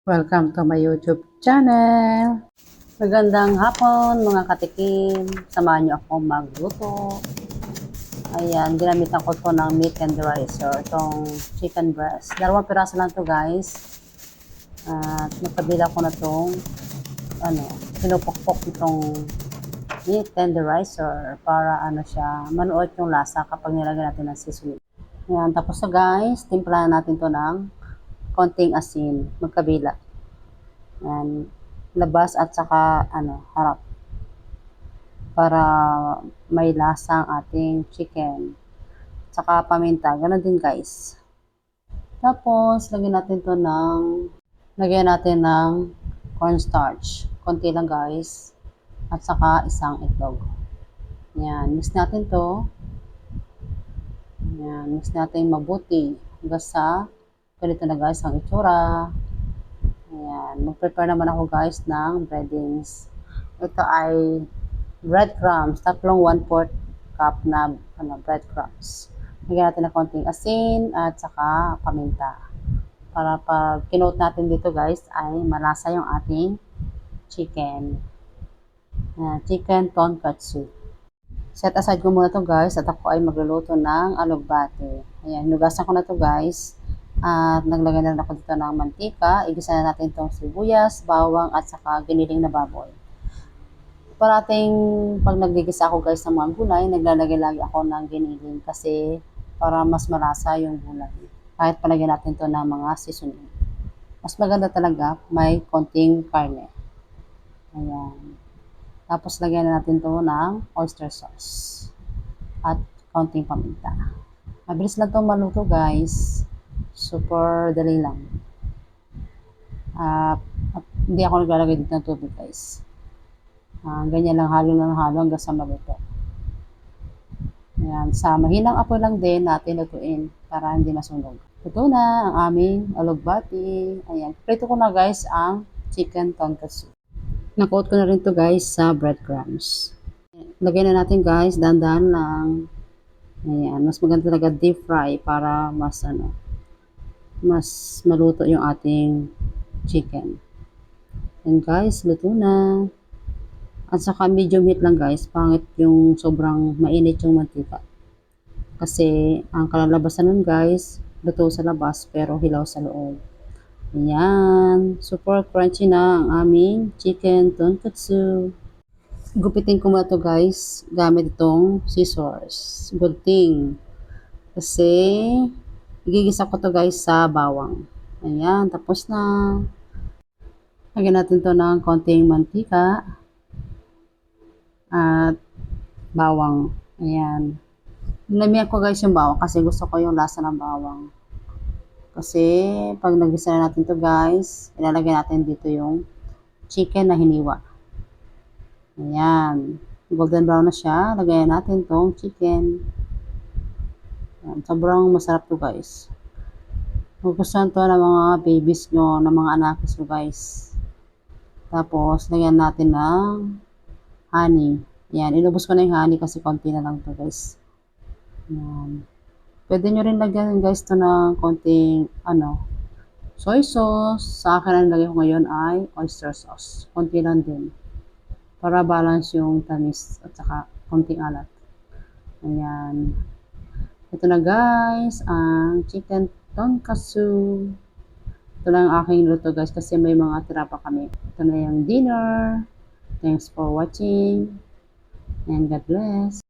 Welcome to my YouTube channel. Magandang hapon mga katikim. Samahan niyo ako magluto. Ayan, ginamitan ko to ng meat tenderizer. Itong chicken breast. 2 piraso lang to guys. At nagkabila ko na tong pinupukpok itong meat tenderizer para siya, manuot yung lasa kapag nilagyan natin ng seasoning. Ayan, tapos na guys, timplahan natin to ng konting asin, magkabila. Ayan, labas at saka harap para may lasa ang ating chicken. Saka paminta, ganun din guys. Tapos, lagyan natin ng cornstarch. Konti lang guys. At saka isang itlog. Ayan, mix natin to. Ayan, mix natin mabuti. Hanggang sa ganito na guys ang itsura. Ayan, mag-prepare naman ako guys ng breadings. Ito ay breadcrumbs, 1/4 cup na breadcrumbs. Lagyan natin ng konting asin at saka paminta. Para pag kinote natin dito guys ay malasa yung ating chicken. Chicken tonkatsu. Set aside ko muna to guys at ako ay magluluto ng alugbate. Ayan, nugasan ko na to guys. At naglagay na ako dito ng mantika. Igisa na natin itong sibuyas, bawang at saka giniling na baboy. Parating pag nagigisa ako guys ng mga gulay, naglalagay lagi ako ng giniling kasi para mas malasa yung gulay. Kahit palagyan natin to ng mga seasoning. Mas maganda talaga may konting karne. Ayan. Tapos lagyan na natin to ng oyster sauce. At konting paminta. Mabilis lang to maluto guys. Super dali lang. At hindi ako naglalagay dito ng tubig guys. Ganyan lang, halo hanggang sa maluto. Ayan, sa mahinang apoy lang din natin lutuin para hindi masunog. Ito na ang aming alugbati. Ayan, prito ko na guys ang chicken tonkatsu. Nakoat ko na rin to guys sa breadcrumbs. Lagyan na natin guys, dandan lang. Ayan, mas maganda talaga deep fry para mas maluto yung ating chicken. And guys, luto na. At saka medium heat lang guys, pangit yung sobrang mainit yung mantika. Kasi ang kalalabasan nun guys, luto sa labas pero hilaw sa loob. Ayan, super crunchy na ang aming chicken tonkatsu. Gupitin ko muna to guys, gamit itong scissors. Good thing. Kasi, igigisa ko to guys sa bawang. Ayan, tapos na. Lagyan natin to ng konting mantika. At bawang. Ayan. Nilamihan ko guys yung bawang kasi gusto ko yung lasa ng bawang. Kasi pag nagisa na natin to guys, ilalagay natin dito yung chicken na hiniwa. Ayan. Golden brown na siya. Lagayan natin tong chicken. Ayan. Sobrang masarap to guys. Magustuhan to ng mga babies nyo, ng mga anakis nyo guys. Tapos, lagyan natin ng honey. Yan, inubos ko na yung honey kasi konti na lang to guys. Yan. Pwede nyo rin lagyan guys to ng konting soy sauce. Sa akin ang lagay ko ngayon ay oyster sauce. Konti lang din. Para balance yung tamis at saka konting alat. Ayan. Ito na guys, ang chicken tonkatsu. Ito lang ang aking luto guys kasi may mga tira pa kami. Ito na yung dinner. Thanks for watching and God bless.